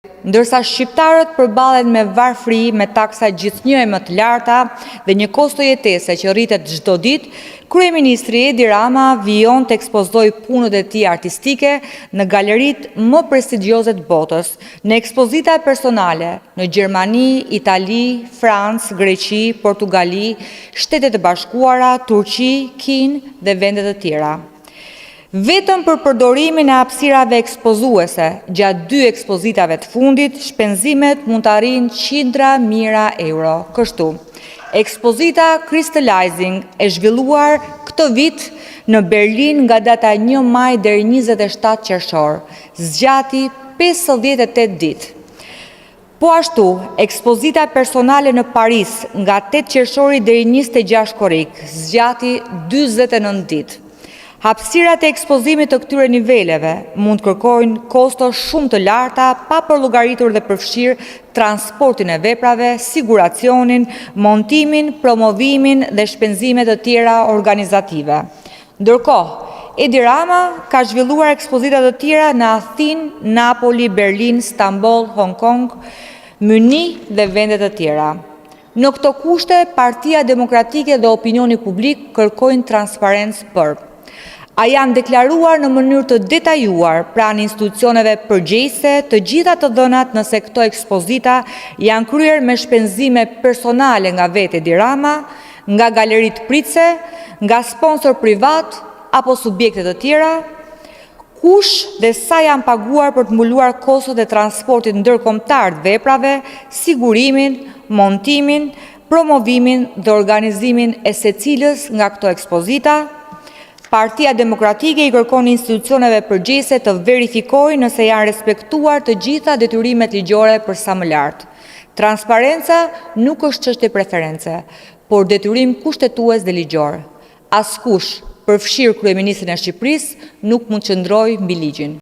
Ndërsa shqiptarët përballen me varfëri, me taksa gjithnjë më të larta dhe një kosto jetese që rritet çdo ditë, kryeministri Edi Rama vijon të ekspozojë punët e tij artistike në galeritë më prestigjioze të botës, në ekspozita personale në Gjermani, Itali, Francë, Greqi, Portugali, Shtetet e Bashkuara, Turqi, Kinë dhe vende të tjera. Vetëm për përdorimin e hapësirave ekspozuese gjatë 2 ekspozitave të fundit, shpenzimet mund të arrijnë qindra mijëra euro. Kështu, ekspozita Crystallizing e zhvilluar këtë vit në Berlin nga data 1 maj deri 27 qershor, zgjati 58 ditë. Po ashtu, ekspozita personale në Paris nga 8 qershori deri 26 korrik, zgjati 49 ditë. Hapësirat e ekspozimit të këtyre niveleve mund kërkojnë kosto shumë të larta pa përllogaritur dhe përfshirë transportin e veprave, siguracionin, montimin, promovimin dhe shpenzimet të tjera organizative. Ndërkohë, Edi Rama ka zhvilluar ekspozita të tjera në Athinë, Napoli, Berlin, Stamboll, Hong Kong, Mynih dhe vende të tjera. Në këto kushte, Partia Demokratike dhe opinioni publik kërkojnë transparencë për: a janë deklaruar në mënyrë të detajuar pranë institucioneve përgjegjëse të gjitha të dhënat nëse këto ekspozita janë kryer me shpenzime personale nga vetë Edi Rama, nga galeritë pritse, nga sponsor privat apo subjekte të tjera, kush dhe sa janë paguar për të mbuluar kostot e transportit ndërkombëtar të veprave, sigurimin, montimin, promovimin dhe organizimin e secilës nga këto ekspozita. Partia Demokratike i kërkon institucioneve përgjegjëse të verifikojnë nëse janë respektuar të gjitha detyrimet ligjore për sa më lartë. Transparenca nuk është çështje preference, por detyrim kushtetues dhe ligjor. Askush, përfshirë kryeministrin e Shqipërisë, nuk mund të qëndrojë mbi ligjin.